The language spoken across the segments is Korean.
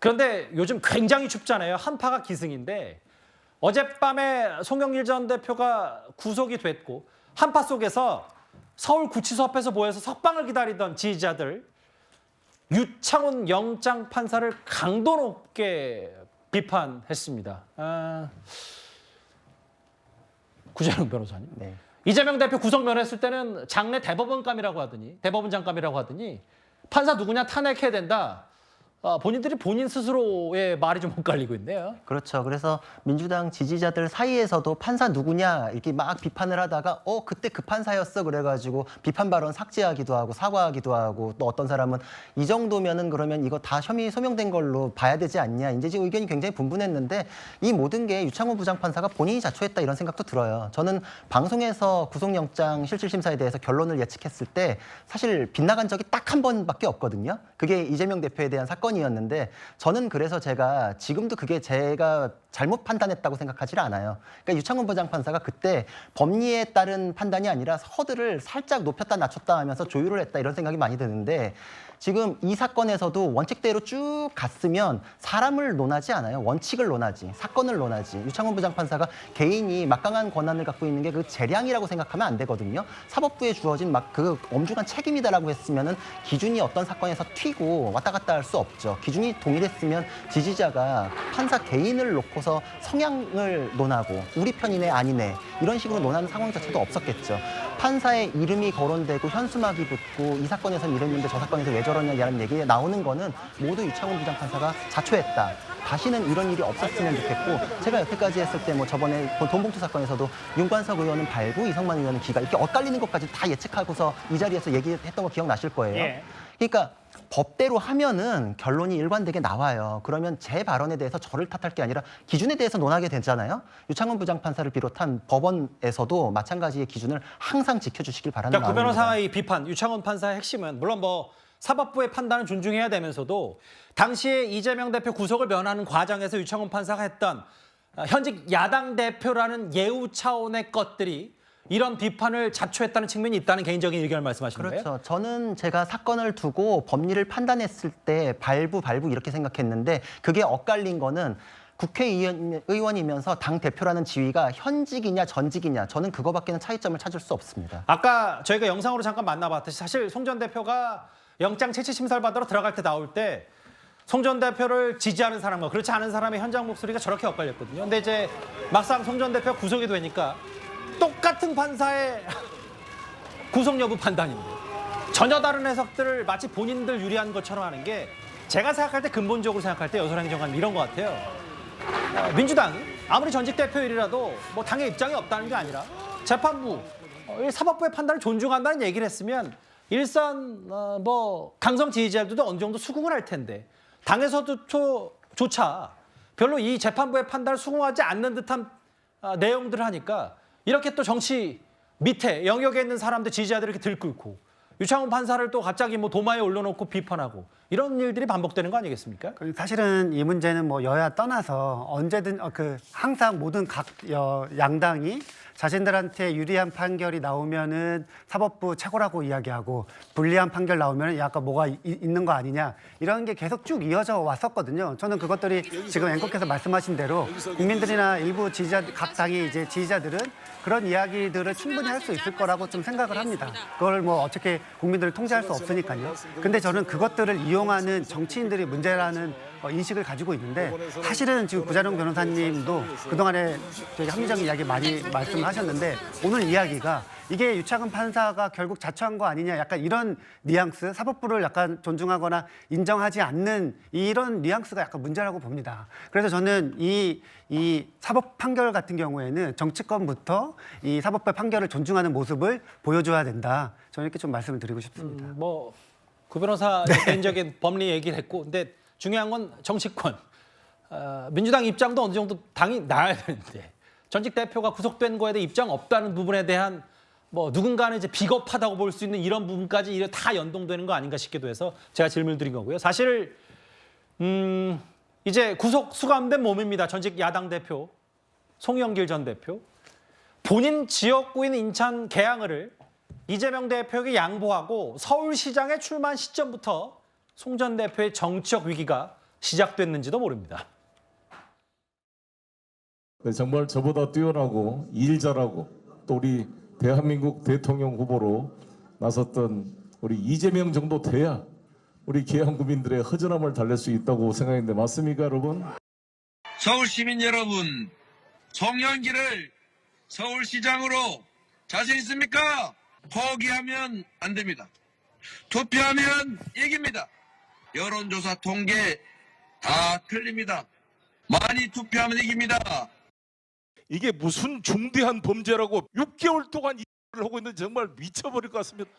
그런데 요즘 굉장히 춥잖아요. 한파가 기승인데 어젯밤에 송영길 전 대표가 구속이 됐고 한파 속에서 서울구치소 앞에서 모여서 석방을 기다리던 지지자들 유창훈 영장 판사를 강도 높게 비판했습니다. 구자룡 변호사님. 네. 이재명 대표 구속 면했을 때는 장내 대법원장감이라고 하더니 판사 누구냐 탄핵해야 된다. 본인들이 본인 스스로의 말이 좀 엇갈리고 있네요. 그렇죠. 그래서 민주당 지지자들 사이에서도 판사 누구냐 이렇게 막 비판을 하다가 그때 그 판사였어 그래가지고 비판 발언 삭제하기도 하고 사과하기도 하고 또 어떤 사람은 이 정도면은 그러면 이거 다 혐의 소명된 걸로 봐야 되지 않냐. 이제 지금 의견이 굉장히 분분했는데 이 모든 게 유창훈 부장판사가 본인이 자초했다 이런 생각도 들어요. 저는 방송에서 구속영장 실질심사에 대해서 결론을 예측했을 때 사실 빗나간 적이 딱 한 번밖에 없거든요. 그게 이재명 대표에 대한 사건이었는데 저는 그래서 제가 지금도 그게 제가 잘못 판단했다고 생각하지 않아요. 그러니까 유창훈 부장판사가 그때 법리에 따른 판단이 아니라 허들을 살짝 높였다 낮췄다 하면서 조율을 했다 이런 생각이 많이 드는데 지금 이 사건에서도 원칙대로 쭉 갔으면 사람을 논하지 않아요. 원칙을 논하지, 사건을 논하지. 유창훈 부장판사가 개인이 막강한 권한을 갖고 있는 게 그 재량이라고 생각하면 안 되거든요. 사법부에 주어진 막 그 엄중한 책임이다라고 했으면은 기준이 어떤 사건에서 튀고 왔다 갔다 할 수 없죠. 기준이 동일했으면 지지자가 판사 개인을 놓고서 성향을 논하고 우리 편이네 아니네 이런 식으로 논하는 상황 자체도 없었겠죠. 판사의 이름이 거론되고 현수막이 붙고 이 사건에서는 이랬는데 저 사건에서 왜 저러냐라는 얘기가 나오는 거는 모두 유창훈 부장판사가 자초했다. 다시는 이런 일이 없었으면 좋겠고 제가 여태까지 했을 때 뭐 저번에 돈봉투 사건에서도 윤관석 의원은 발부, 이성만 의원은 기각 이렇게 엇갈리는 것까지 다 예측하고서 이 자리에서 얘기했던 거 기억나실 거예요. 예. 그러니까 법대로 하면은 결론이 일관되게 나와요. 그러면 제 발언에 대해서 저를 탓할 게 아니라 기준에 대해서 논하게 되잖아요. 유창훈 부장판사를 비롯한 법원에서도 마찬가지의 기준을 항상 지켜주시길 바라는 그러니까 그 마음입니다. 변호사의 비판, 유창훈 판사의 핵심은 물론 뭐 사법부의 판단을 존중해야 되면서도 당시에 이재명 대표 구속을 면하는 과정에서 유창훈 판사가 했던 현직 야당 대표라는 예우 차원의 것들이 이런 비판을 자초했다는 측면이 있다는 개인적인 의견을 말씀하시는 거예요? 그렇죠. 저는 제가 사건을 두고 법리를 판단했을 때 발부 이렇게 생각했는데 그게 엇갈린 거는 국회의원이면서 당 대표라는 지위가 현직이냐 전직이냐 저는 그거밖에는 차이점을 찾을 수 없습니다. 아까 저희가 영상으로 잠깐 만나봤듯이 사실 송 전 대표가 영장 채취 심사를 받으러 들어갈 때 나올 때 송 전 대표를 지지하는 사람과 그렇지 않은 사람의 현장 목소리가 저렇게 엇갈렸거든요. 근데 이제 막상 송 전 대표가 구속이 되니까 똑같은 판사의 구속 여부 판단인데 전혀 다른 해석들을 마치 본인들 유리한 것처럼 하는 게 제가 생각할 때 근본적으로 생각할 때 여소행정관 이런 것 같아요. 민주당이 아무리 전직 대표일이라도 뭐 당의 입장이 없다는 게 아니라 재판부, 사법부의 판단을 존중한다는 얘기를 했으면 일선 뭐 강성 지지자들도 어느 정도 수긍을 할 텐데 당에서도 조차 별로 이 재판부의 판단을 수긍하지 않는 듯한 내용들을 하니까 이렇게 또 정치 밑에 영역에 있는 사람들 지지자들이 이렇게 들끓고 유창훈 판사를 또 갑자기 뭐 도마에 올려놓고 비판하고 이런 일들이 반복되는 거 아니겠습니까? 사실은 이 문제는 뭐 여야 떠나서 언제든 항상 모든 각 양당이 자신들한테 유리한 판결이 나오면은 사법부 최고라고 이야기하고 불리한 판결 나오면은 약간 뭐가 있는 거 아니냐 이런 게 계속 쭉 이어져 왔었거든요. 저는 그것들이 지금 앵커께서 말씀하신 대로 국민들이나 일부 각 당의 이제 지지자들은 그런 이야기들을 충분히 할 수 있을 거라고 좀 생각을 합니다. 그걸 뭐 어떻게 국민들을 통제할 수 없으니까요. 근데 저는 그것들을 이용하는 정치인들이 문제라는 인식을 가지고 있는데 사실은 지금 구자룡 변호사님도 그동안에 되게 합리적인 이야기 많이 말씀하셨는데 오늘 이야기가 이게 유창훈 판사가 결국 자초한 거 아니냐 약간 이런 뉘앙스 사법부를 약간 존중하거나 인정하지 않는 이런 뉘앙스가 약간 문제라고 봅니다. 그래서 저는 이 사법 판결 같은 경우에는 정치권부터 이 사법부의 판결을 존중하는 모습을 보여줘야 된다. 저는 이렇게 좀 말씀을 드리고 싶습니다. 그 변호사 개인적인 법리 얘기를 했고 근데 중요한 건 정치권, 민주당 입장도 어느 정도 당이 나야 되는데 전직 대표가 구속된 거에 대해 입장 없다는 부분에 대한 뭐 누군가는 이제 비겁하다고 볼 수 있는 이런 부분까지 다 연동되는 거 아닌가 싶기도 해서 제가 질문을 드린 거고요. 사실 이제 구속 수감된 몸입니다. 전직 야당 대표 송영길 전 대표 본인 지역구인 인천 계양을을 이재명 대표에게 양보하고 서울시장에 출마한 시점부터 송 전 대표의 정치적 위기가 시작됐는지도 모릅니다. 네, 정말 저보다 뛰어나고 일 잘하고 또 우리 대한민국 대통령 후보로 나섰던 우리 이재명 정도 돼야 우리 계양 구민들의 허전함을 달랠 수 있다고 생각했는데 맞습니까, 여러분? 서울 시민 여러분, 송영길을 서울시장으로 자신 있습니까? 포기하면 안 됩니다. 투표하면 이깁니다. 여론조사 통계 다 틀립니다. 많이 투표하면 이깁니다. 이게 무슨 중대한 범죄라고 6개월 동안 일을 하고 있는 정말 미쳐버릴 것 같습니다.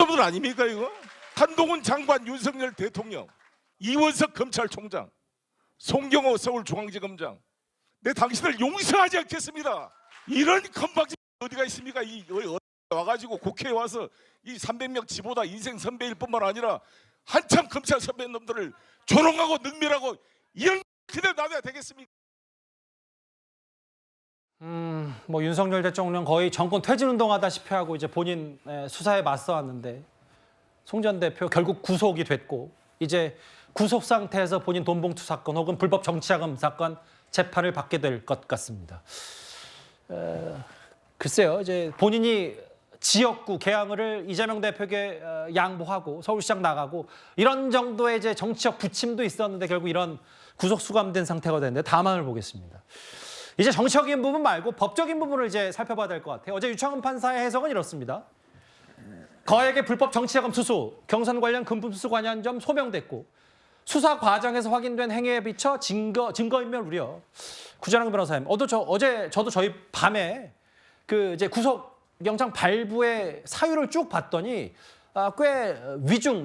여러분들 아닙니까 이거? 한동훈 장관, 윤석열 대통령, 이원석 검찰총장, 송경호 서울중앙지검장, 내 당신을 용서하지 않겠습니다. 이런 건방진 어디가 있습니까? 이 와가지고 국회에 와서 이 300명 지보다 인생 선배일 뿐만 아니라 한참 검찰 선배놈들을 조롱하고 능멸하고 이런 그대로 놔둬야 되겠습니까? 뭐 윤석열 대통령 거의 정권 퇴진 운동하다시피 하고 이제 본인 수사에 맞서왔는데 송 전 대표 결국 구속이 됐고 이제 구속 상태에서 본인 돈봉투 사건 혹은 불법 정치자금 사건 재판을 받게 될 것 같습니다. 글쎄요, 이제 본인이 지역구 계양을 이재명 대표에게 양보하고 서울시장 나가고 이런 정도의 이제 정치적 부침도 있었는데 결국 이런 구속 수감된 상태가 됐는데 다음을 보겠습니다. 이제 정치적인 부분 말고 법적인 부분을 이제 살펴봐야 될 것 같아요. 어제 유창훈 판사의 해석은 이렇습니다. 거액의 불법 정치자금 수수, 경선 관련 금품 수수 관여한 점 소명됐고 수사 과정에서 확인된 행위에 비춰 증거인멸 우려. 구자랑 변호사님, 어제 저도 저희 밤에 그 이제 구속 영장 발부의 사유를 쭉 봤더니 꽤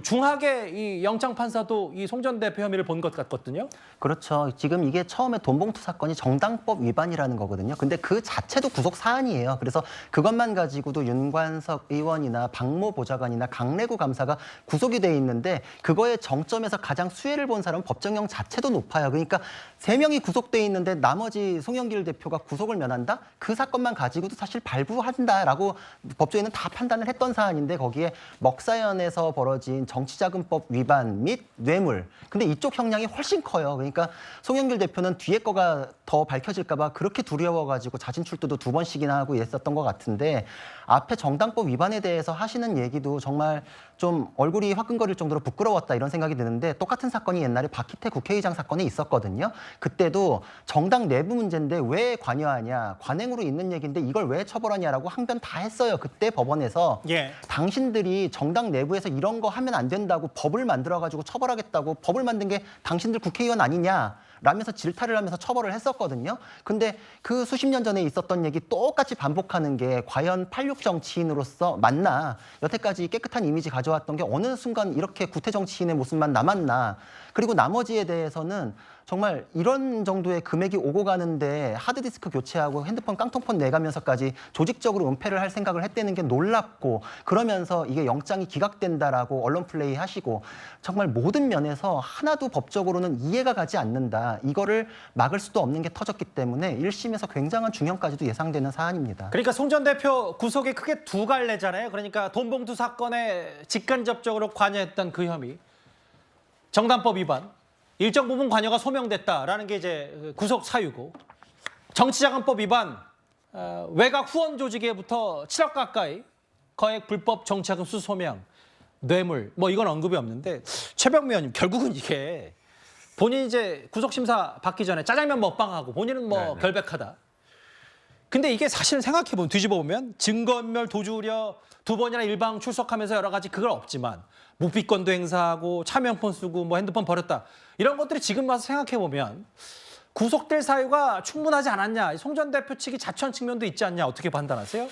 중하게 이 영장 판사도 이 송 전 대표 혐의를 본 것 같거든요. 그렇죠. 지금 이게 처음에 돈봉투 사건이 정당법 위반이라는 거거든요. 근데 그 자체도 구속 사안이에요. 그래서 그것만 가지고도 윤관석 의원이나 박모 보좌관이나 강래구 감사가 구속이 돼 있는데 그거의 정점에서 가장 수혜를 본 사람은 법정형 자체도 높아요. 그러니까 3명이 구속돼 있는데 나머지 송영길 대표가 구속을 면한다? 그 사건만 가지고도 사실 발부한다라고 법조인은 다 판단을 했던 사안인데 거기에 먹사연에서 벌어진 정치자금법 위반 및 뇌물. 근데 이쪽 형량이 훨씬 커요. 그러니까 송영길 대표는 뒤에 거가 더 밝혀질까 봐 그렇게 두려워가지고 자진 출두도 2번씩이나 하고 이랬었던 것 같은데 앞에 정당법 위반에 대해서 하시는 얘기도 정말 좀 얼굴이 화끈거릴 정도로 부끄러웠다 이런 생각이 드는데 똑같은 사건이 옛날에 박희태 국회의장 사건에 있었거든요. 그때도 정당 내부 문제인데 왜 관여하냐, 관행으로 있는 얘기인데 이걸 왜 처벌하냐라고 항변 다 했어요. 그때 법원에서 당신들이 정당 내부에서 이런 거 하면 안 된다고 법을 만들어가지고 처벌하겠다고 법을 만든 게 당신들 국회의원 아니냐 라면서 질타를 하면서 처벌을 했었거든요. 근데 그 수십 년 전에 있었던 얘기 똑같이 반복하는 게 과연 86 정치인으로서 맞나? 여태까지 깨끗한 이미지 가져왔던 게 어느 순간 이렇게 구태 정치인의 모습만 남았나? 그리고 나머지에 대해서는 정말 이런 정도의 금액이 오고 가는데 하드디스크 교체하고 핸드폰 깡통폰 내가면서까지 조직적으로 은폐를 할 생각을 했다는 게 놀랍고 그러면서 이게 영장이 기각된다라고 언론 플레이 하시고 정말 모든 면에서 하나도 법적으로는 이해가 가지 않는다. 이거를 막을 수도 없는 게 터졌기 때문에 1심에서 굉장한 중형까지도 예상되는 사안입니다. 그러니까 송 전 대표 구속이 크게 두 갈래잖아요. 그러니까 돈봉투 사건에 직간접적으로 관여했던 그 혐의, 정당법 위반, 일정 부분 관여가 소명됐다라는 게 이제 구속 사유고 정치자금법 위반, 외곽 후원 조직에부터 7억 가까이 거액 불법 정치자금 수수 소명, 뇌물 뭐 이건 언급이 없는데 최병미 의원님 결국은 이게 본인이 이제 구속심사 받기 전에 짜장면 먹방하고 본인은 뭐 결백하다. 근데 이게 사실 생각해보면 뒤집어보면 증거인멸 도주 우려 2번이나 일방 출석하면서 여러 가지 그건 없지만 묵비권도 행사하고 차명폰 쓰고 뭐 핸드폰 버렸다. 이런 것들이 지금 와서 생각해보면 구속될 사유가 충분하지 않았냐. 송 전 대표 측이 자초한 측면도 있지 않냐. 어떻게 판단하세요?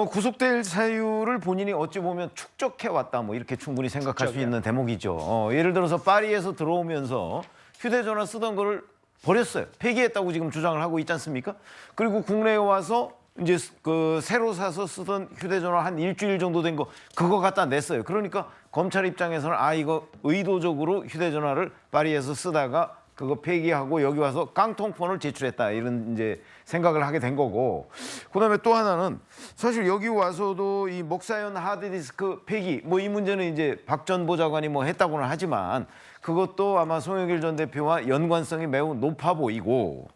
구속될 사유를 본인이 어찌 보면 축적해 왔다 뭐 이렇게 충분히 생각할 수 있는 대목이죠. 예를 들어서 파리에서 들어오면서 휴대전화 쓰던 거를 버렸어요. 폐기했다고 지금 주장을 하고 있지 않습니까? 그리고 국내에 와서 이제 그 새로 사서 쓰던 휴대전화 한 일주일 정도 된 거 그거 갖다 냈어요. 그러니까 검찰 입장에서는 이거 의도적으로 휴대전화를 파리에서 쓰다가 그거 폐기하고 여기 와서 깡통폰을 제출했다 이런 이제 생각을 하게 된 거고, 그다음에 또 하나는 사실 여기 와서도 이 먹사연 하드디스크 폐기 뭐 이 문제는 이제 박 전 보좌관이 뭐 했다고는 하지만 그것도 아마 송영길 전 대표와 연관성이 매우 높아 보이고,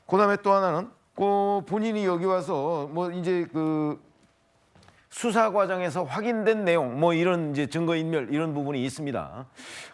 그다음에 또 하나는 본인이 여기 와서 뭐 이제 그 수사 과정에서 확인된 내용 뭐 이런 이제 증거인멸 이런 부분이 있습니다.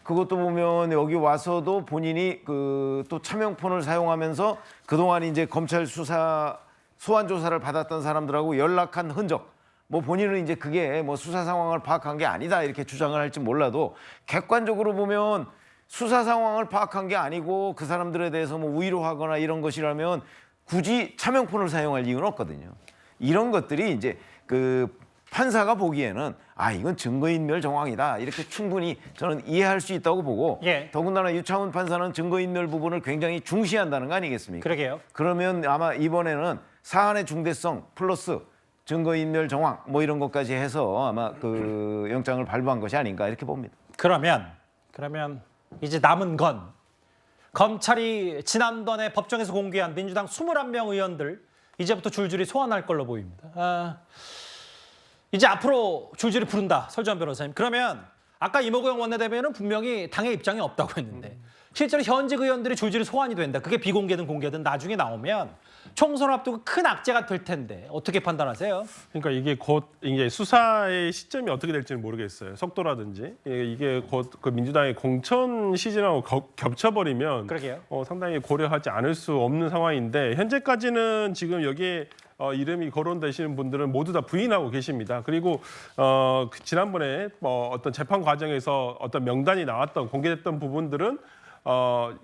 그것도 보면 여기 와서도 본인이 그 또 차명폰을 사용하면서 그동안 이제 검찰 수사 소환 조사를 받았던 사람들하고 연락한 흔적, 뭐 본인은 이제 그게 뭐 수사 상황을 파악한 게 아니다 이렇게 주장을 할지 몰라도 객관적으로 보면 수사 상황을 파악한 게 아니고 그 사람들에 대해서 뭐 우의로하거나 이런 것이라면 굳이 차명폰을 사용할 이유는 없거든요. 이런 것들이 이제 그 판사가 보기에는 이건 증거인멸 정황이다 이렇게 충분히 저는 이해할 수 있다고 보고, 예. 더군다나 유창훈 판사는 증거인멸 부분을 굉장히 중시한다는 거 아니겠습니까? 그러게요. 그러면 아마 이번에는 사안의 중대성 플러스 증거인멸 정황 뭐 이런 것까지 해서 아마 그 영장을 발부한 것이 아닌가 이렇게 봅니다. 그러면 이제 남은 건 검찰이 지난번에 법정에서 공개한 민주당 21명 의원들 이제부터 줄줄이 소환할 걸로 보입니다. 이제 앞으로 줄줄이 부른다, 설주환 변호사님. 그러면 아까 이모경 원내대변인은 분명히 당의 입장이 없다고 했는데 실제로 현직 의원들이 줄줄이 소환이 된다. 그게 비공개든 공개든 나중에 나오면 총선 앞두고 큰 악재가 될 텐데 어떻게 판단하세요? 그러니까 이게 곧 이제 수사의 시점이 어떻게 될지는 모르겠어요. 속도라든지 이게 곧 그 민주당의 공천 시즌하고 겹쳐버리면 그러게요. 상당히 고려하지 않을 수 없는 상황인데 현재까지는 지금 여기에 이름이 거론되시는 분들은 모두 다 부인하고 계십니다. 그리고 지난번에 어떤 재판 과정에서 어떤 명단이 나왔던 공개됐던 부분들은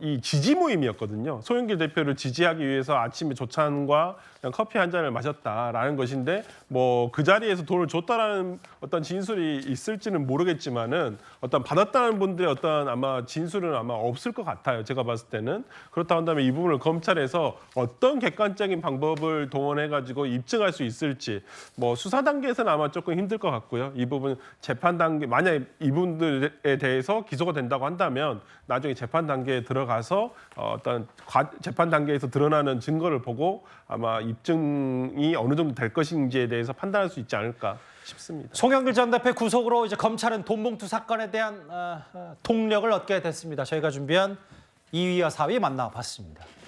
이 지지 모임이었거든요. 송영길 대표를 지지하기 위해서 아침에 조찬과 그냥 커피 한 잔을 마셨다라는 것인데 뭐 그 자리에서 돈을 줬다라는 어떤 진술이 있을지는 모르겠지만은 어떤 받았다는 분들의 어떤 아마 진술은 아마 없을 것 같아요. 제가 봤을 때는. 그렇다 한다면 이 부분을 검찰에서 어떤 객관적인 방법을 동원해가지고 입증할 수 있을지 뭐 수사 단계에서는 아마 조금 힘들 것 같고요. 이 부분 재판 단계 만약에 이분들에 대해서 기소가 된다고 한다면 나중에 재판 단계에 들어가서 어떤 재판 단계에서 드러나는 증거를 보고 아마 입증이 어느 정도 될 것인지에 대해서 판단할 수 있지 않을까 싶습니다. 송영길 전 대표 구속으로 이제 검찰은 돈봉투 사건에 대한 동력을 얻게 됐습니다. 저희가 준비한 2위와 4위 만나봤습니다.